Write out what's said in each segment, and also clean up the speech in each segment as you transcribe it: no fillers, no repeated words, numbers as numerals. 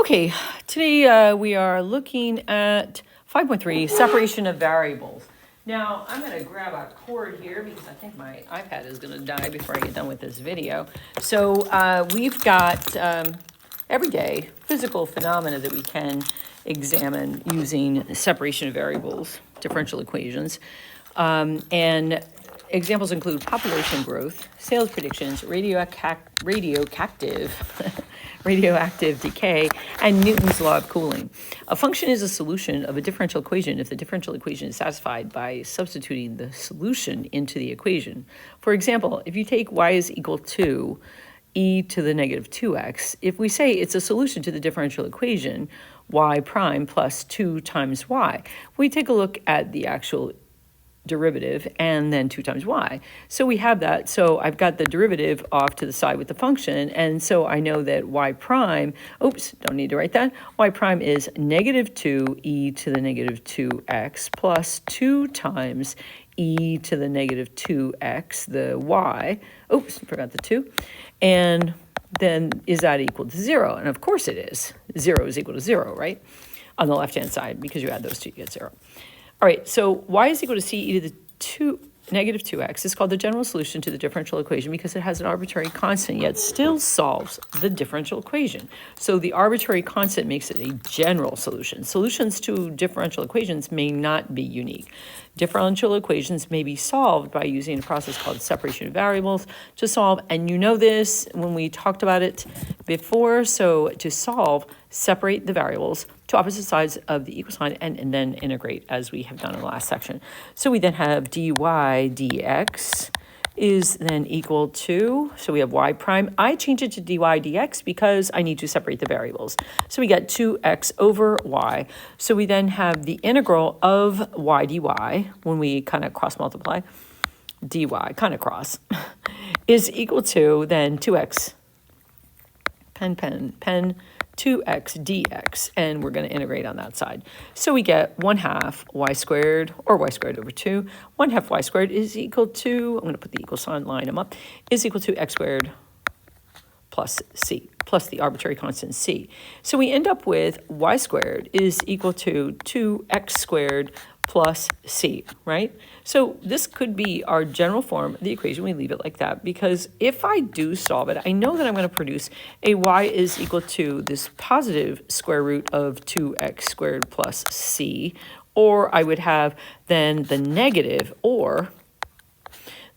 Okay, today we are looking at 5.3, separation of variables. Now, I'm going to grab a cord here because I think my iPad is going to die before I get done with this video. So we've got everyday physical phenomena that we can examine using separation of variables, differential equations. And examples include population growth, sales predictions, radioactive decay, and Newton's law of cooling. A function is a solution of a differential equation if the differential equation is satisfied by substituting the solution into the equation. For example, if you take y is equal to e to the negative 2x, if we say it's a solution to the differential equation y prime plus 2 times y, we take a look at the actual derivative and then 2 times y. So we have that. So I've got the derivative off to the side with the function. And so I know that y prime, oops, don't need to write that. Y prime is negative 2 e to the negative 2x plus 2 times e to the negative 2x, the y. Oops, forgot the 2. And then is that equal to 0? And of course it is. 0 is equal to 0, right? On the left-hand side, because you add those two, you get 0. All right, so y is equal to c e to the negative 2x is called the general solution to the differential equation because it has an arbitrary constant, yet still solves the differential equation. So the arbitrary constant makes it a general solution. Solutions to differential equations may not be unique. Differential equations may be solved by using a process called separation of variables to solve, and you know this when we talked about it before. So to solve, separate the variables to opposite sides of the equal sign and then integrate as we have done in the last section. So we then have dy dx is then equal to, so we have y prime. I change it to dy dx because I need to separate the variables. So we get 2x over y. So we then have the integral of y dy, when we kind of cross multiply, dy, kind of cross, is equal to then 2x, pen, 2x dx, and we're going to integrate on that side. So we get 1/2 y squared, or y squared over 2. 1/2 y squared is equal to, I'm going to put the equal sign, line them up, is equal to x squared plus c, plus the arbitrary constant c. So we end up with y squared is equal to 2x squared plus c, right? So this could be our general form of the equation. We leave it like that because if I do solve it, I know that I'm going to produce a y is equal to this positive square root of 2x squared plus c, or I would have then the negative, or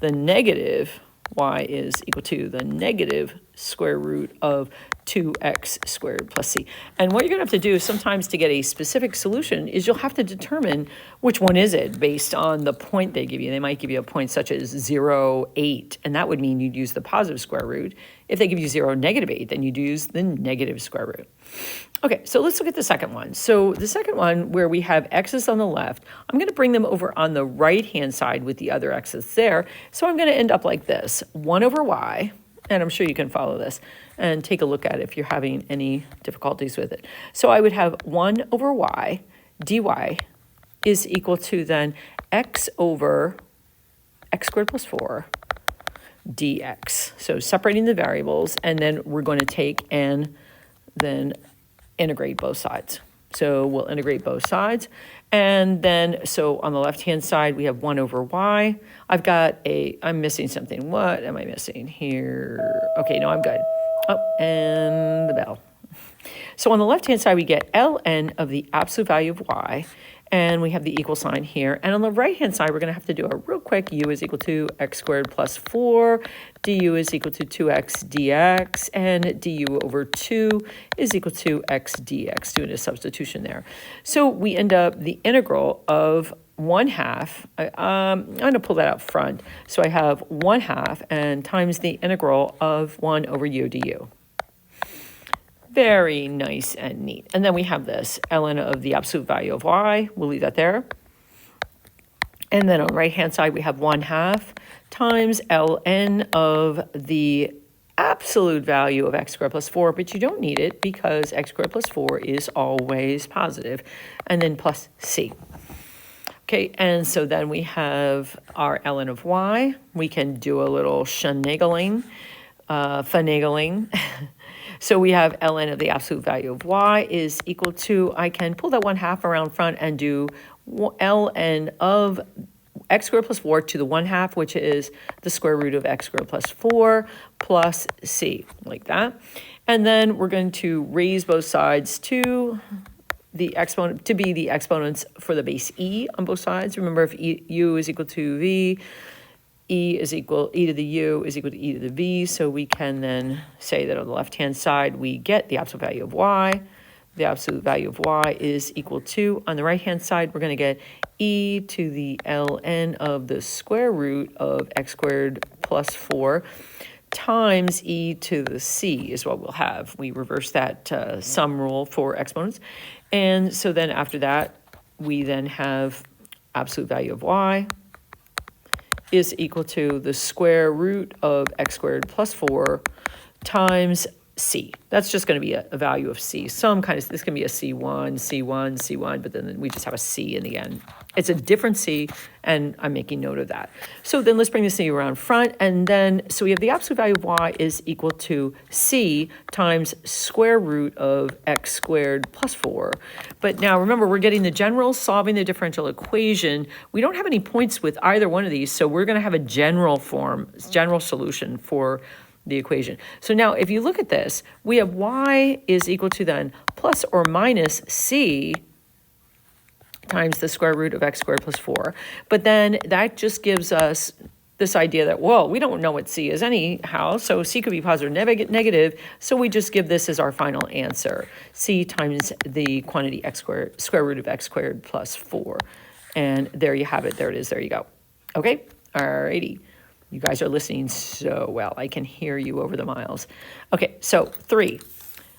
the negative y is equal to the negative square root of 2x squared plus c. And what you're going to have to do sometimes to get a specific solution is you'll have to determine which one is it based on the point they give you. They might give you a point such as 0, 8, and that would mean you'd use the positive square root. If they give you 0, negative 8, then you'd use the negative square root. Okay, so let's look at the second one. So the second one, where we have x's on the left, I'm going to bring them over on the right-hand side with the other x's there. So I'm going to end up like this, 1 over y, and I'm sure you can follow this and take a look at it if you're having any difficulties with it. So I would have 1 over y dy is equal to then x over x squared plus 4 dx. So separating the variables, and then we're going to take and then integrate both sides. So we'll integrate both sides. And then, so on the left-hand side, we have 1 over y. I'm missing something. What am I missing here? Okay, no, I'm good. Oh, and the bell. So on the left-hand side, we get ln of the absolute value of y, and we have the equal sign here. And on the right-hand side, we're going to have to do a real quick u is equal to x squared plus 4, du is equal to 2x dx, and du over 2 is equal to x dx, doing a substitution there. So we end up the integral of 1/2, I'm going to pull that out front. So I have 1/2 and times the integral of 1 over u du. Very nice and neat. And then we have this ln of the absolute value of y. We'll leave that there. And then on the right-hand side, we have 1/2 times ln of the absolute value of x squared plus 4, but you don't need it because x squared plus 4 is always positive, and then plus c. Okay, and so then we have our ln of y. We can do a little finagling. So we have ln of the absolute value of y is equal to, I can pull that 1/2 around front and do ln of x squared plus 4 to the 1/2, which is the square root of x squared plus 4 plus c, like that. And then we're going to raise both sides to the exponent, to be the exponents for the base e on both sides. Remember, if u is equal to v, e to the u is equal to e to the v, so we can then say that on the left-hand side, we get the absolute value of y. The absolute value of y is equal to, on the right-hand side, we're going to get e to the ln of the square root of x squared plus 4 times e to the c is what we'll have. We reverse that sum rule for exponents. And so then after that, we then have absolute value of y is equal to the square root of x squared plus 4 times c. That's just going to be a value of c. Some kind of, this can be a c1, c1, c1, but then we just have a c in the end. It's a different c, and I'm making note of that. So then let's bring the c around front, and then, so we have the absolute value of y is equal to c times square root of x squared plus 4. But now remember, we're getting the general solving the differential equation. We don't have any points with either one of these, so we're going to have a general form, general solution for the equation. So now if you look at this, we have y is equal to then plus or minus c times the square root of x squared plus 4. But then that just gives us this idea that, well, we don't know what c is anyhow, so c could be positive or negative, so we just give this as our final answer. C times the quantity x squared, square root of x squared plus 4. And there you have it. There it is. There you go. Okay? Alrighty. You guys are listening so well. I can hear you over the miles. Okay, so 3.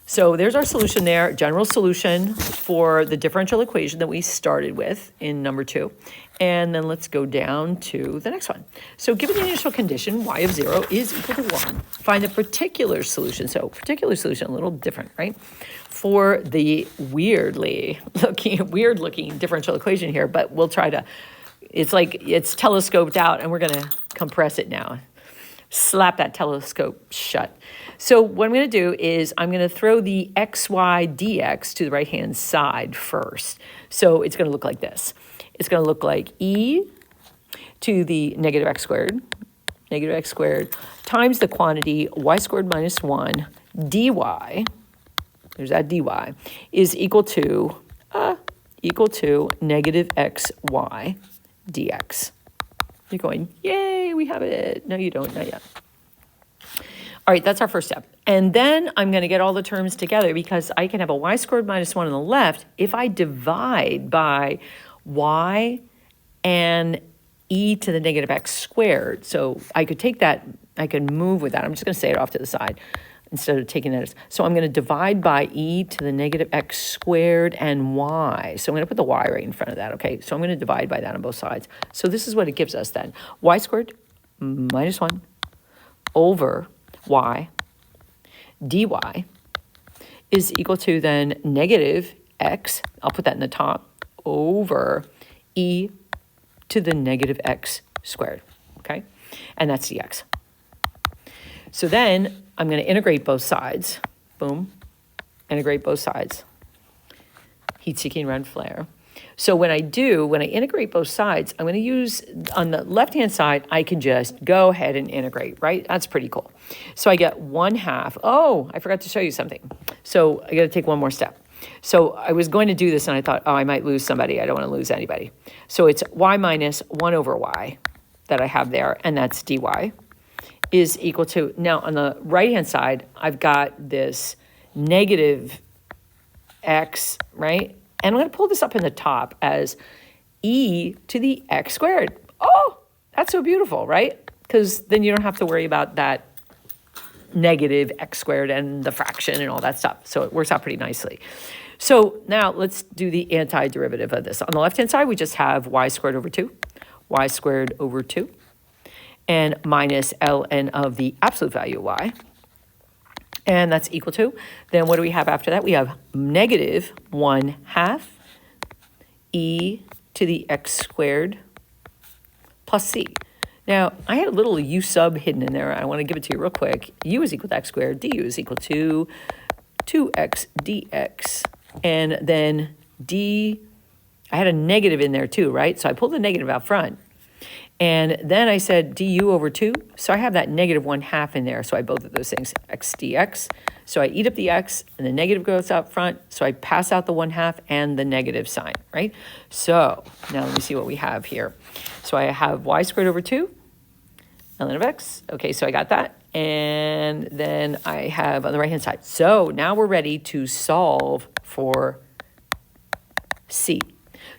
So there's our solution there, general solution for the differential equation that we started with in number 2. And then let's go down to the next one. So given the initial condition, y of 0 is equal to 1, find the particular solution. So particular solution, a little different, right? For the weird looking differential equation here, but we'll try to, it's like it's telescoped out, and we're going to compress it now. Slap that telescope shut. So what I'm going to do is I'm going to throw the xy dx to the right-hand side first. So it's going to look like this. It's going to look like e to the negative x squared times the quantity y squared minus 1 dy, there's that dy, is equal to negative xy dx. You're going, yay, we have it. No, you don't, not yet. All right, that's our first step. And then I'm going to get all the terms together because I can have a y squared minus 1 on the left if I divide by y and e to the negative x squared. So I could take that, I could move with that. I'm just going to say it off to the side instead of taking that. So I'm going to divide by e to the negative x squared and y. So I'm going to put the y right in front of that, okay? So I'm going to divide by that on both sides. So this is what it gives us then. Y squared minus 1 over y dy is equal to then negative x, I'll put that in the top, over e to the negative x squared, okay? And that's dx. So then I'm going to integrate both sides. Boom. Integrate both sides. Heat-seeking red flare. So when I integrate both sides, I'm going to use, on the left-hand side, I can just go ahead and integrate, right? That's pretty cool. So I get 1/2. Oh, I forgot to show you something. So I got to take one more step. So I was going to do this, and I thought, oh, I might lose somebody. I don't want to lose anybody. So it's y minus 1 over y that I have there, and that's dy, is equal to, now on the right-hand side, I've got this negative x, right? And I'm going to pull this up in the top as e to the x squared. Oh, that's so beautiful, right? Because then you don't have to worry about that negative x squared and the fraction and all that stuff. So it works out pretty nicely. So now let's do the antiderivative of this. On the left-hand side, we just have y squared over 2, y squared over 2, and minus ln of the absolute value of y. And that's equal to, then what do we have after that? We have negative 1/2 e to the x squared plus c. Now, I had a little u sub hidden in there. I want to give it to you real quick. U is equal to x squared. Du is equal to 2x dx. And then I had a negative in there too, right? So I pulled the negative out front. And then I said du over 2. So I have that negative 1/2 in there. So I both of those things, x dx. So I eat up the x, and the negative goes out front. So I pass out the 1/2 and the negative sign, right? So now let me see what we have here. So I have y squared over 2, ln of x. Okay, so I got that. And then I have on the right-hand side. So now we're ready to solve for c.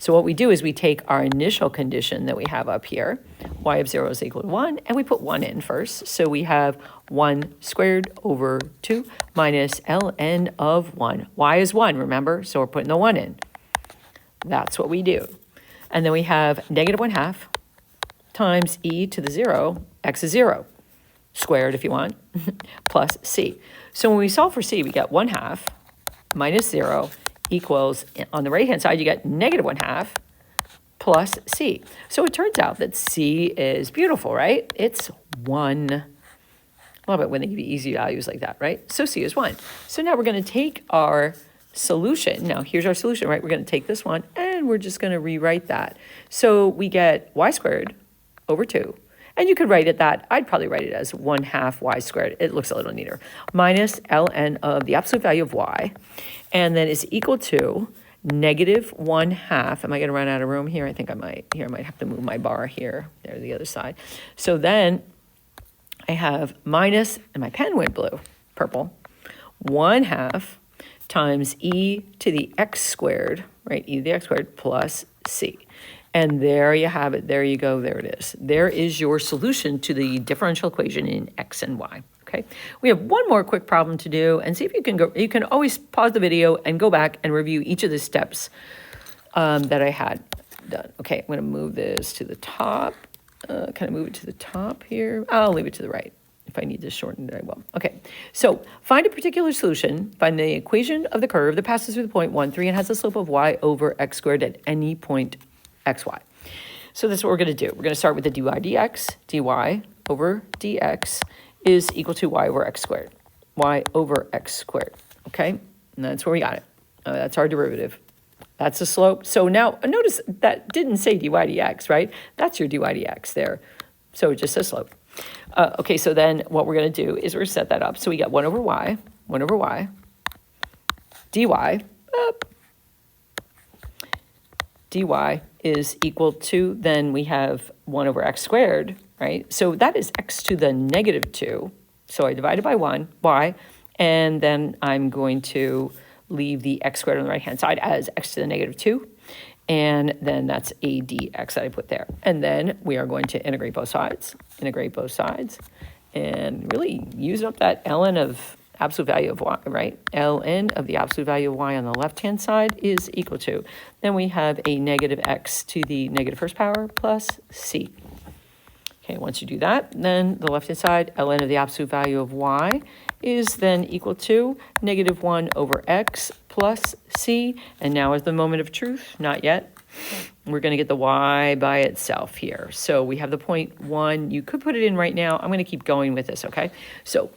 So what we do is we take our initial condition that we have up here, y of 0 is equal to 1, and we put 1 in first. So we have 1 squared over 2 minus ln of 1. Y is 1, remember? So we're putting the 1 in. That's what we do. And then we have negative 1/2 times e to the 0, x is 0, squared if you want, plus c. So when we solve for c, we get 1/2 minus 0 equals, on the right-hand side, you get negative 1/2 plus c. So it turns out that c is beautiful, right? It's 1. I love it when they give you easy values like that, right? So c is 1. So now we're going to take our solution. Now, here's our solution, right? We're going to take this one, and we're just going to rewrite that. So we get y squared over 2. And you could write it that, I'd probably write it as 1/2 y squared. It looks a little neater. Minus ln of the absolute value of y. And then is equal to negative 1/2. Am I going to run out of room here? I think I might. Here, I might have to move my bar here. There, the other side. So then I have minus, and my pen went blue, purple, 1/2 times e to the x squared, right? E to the x squared plus c. And there you have it. There you go. There it is. There is your solution to the differential equation in x and y. Okay. We have one more quick problem to do, and see if you can go. You can always pause the video and go back and review each of the steps that I had done. Okay. I'm going to move this to the top. Can I move it to the top here? I'll leave it to the right. If I need to shorten it, I will. Okay, so find a particular solution. Find the equation of the curve that passes through the point 1, 3 and has a slope of y over x squared at any point xy. So that's what we're going to do. We're going to start with the dy dx. dy over dx is equal to y over x squared. Y over x squared. Okay, and that's where we got it. That's our derivative. That's the slope. So now notice that didn't say dy dx, right? That's your dy dx there. So it just says slope. Okay, so then what we're going to do is we're going to set that up. So we got 1 over y, dy, dy is equal to, then we have 1 over x squared, right? So that is x to the negative 2. So I divided by 1, y, and then I'm going to leave the x squared on the right-hand side as x to the negative 2. And then that's a dx that I put there. And then we are going to integrate both sides, and really use up that ln of absolute value of y, right? Ln of the absolute value of y on the left-hand side is equal to, then we have a negative x to the negative first power plus c. Okay, once you do that, then the left-hand side, ln of the absolute value of y is then equal to negative 1 over x plus c. And now is the moment of truth. Not yet. We're going to get the y by itself here. So we have the point 1. You could put it in right now. I'm going to keep going with this, okay? So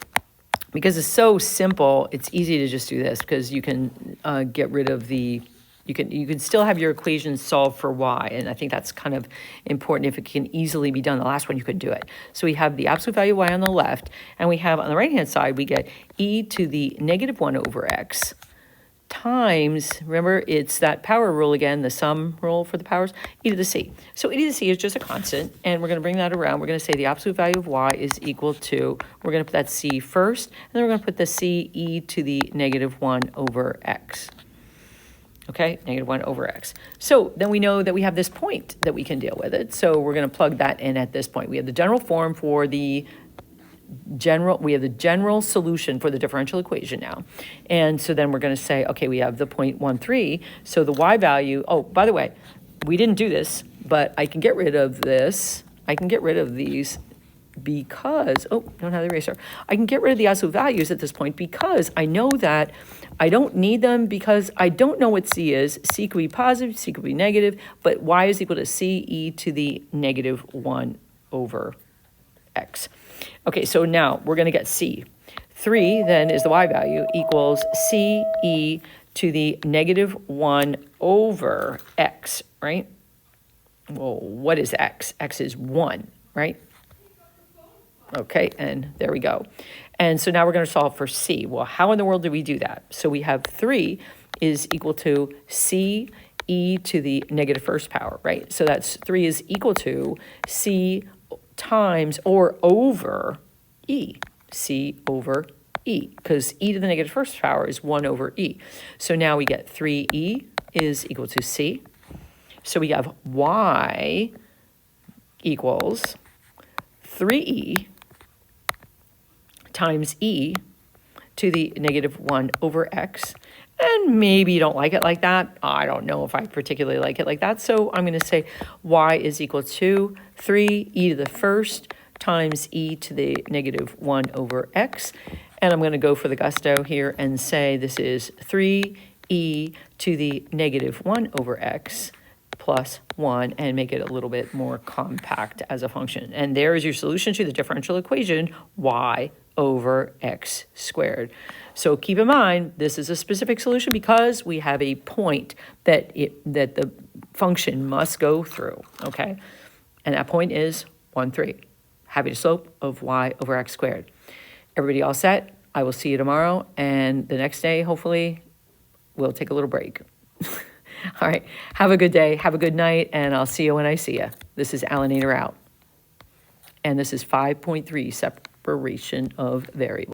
because it's so simple, it's easy to just do this because you can get rid of the... You can still have your equations solved for y, and I think that's kind of important. If it can easily be done, the last one you could do it. So we have the absolute value of y on the left, and we have on the right-hand side, we get e to the negative 1 over x times, remember, it's that power rule again, the sum rule for the powers, e to the c. So e to the c is just a constant, and we're going to bring that around. We're going to say the absolute value of y is equal to, we're going to put that c first, and then we're going to put the c e to the negative 1 over x. Okay, negative 1 over x. So then we know that we have this point that we can deal with it. So we're going to plug that in at this point. We have the general form for the general solution for the differential equation now. And so then we're going to say, okay, we have the 0.13. So the y value, oh, by the way, we didn't do this, but I can get rid of this. I can get rid of these because, oh, I don't have the eraser. I can get rid of the absolute values at this point because I know that I don't need them because I don't know what c is. C could be positive, c could be negative, but y is equal to c e to the negative 1 over x. Okay, so now we're going to get c. 3 then is the y value equals CE to the negative 1 over x, right? Well, what is x? X is 1, right? Okay, and there we go. And so now we're going to solve for c. Well, how in the world do we do that? So we have 3 is equal to c e to the negative first power, right? So that's 3 is equal to c times or over e, c over e, because e to the negative first power is 1 over e. So now we get 3e is equal to c. So we have y equals 3e times e to the negative 1 over x. And maybe you don't like it like that. I don't know if I particularly like it like that. So I'm going to say y is equal to 3e to the first times e to the negative 1 over x. And I'm going to go for the gusto here and say this is 3e to the negative 1 over x plus 1 and make it a little bit more compact as a function. And there is your solution to the differential equation y over x squared. So keep in mind, this is a specific solution because we have a point that the function must go through, okay? And that point is 1, 3, having a slope of y over x squared. Everybody all set? I will see you tomorrow, and the next day, hopefully, we'll take a little break. All right, have a good day, have a good night, and I'll see you when I see you. This is Alanator out. And this is 5.3, separation of variables.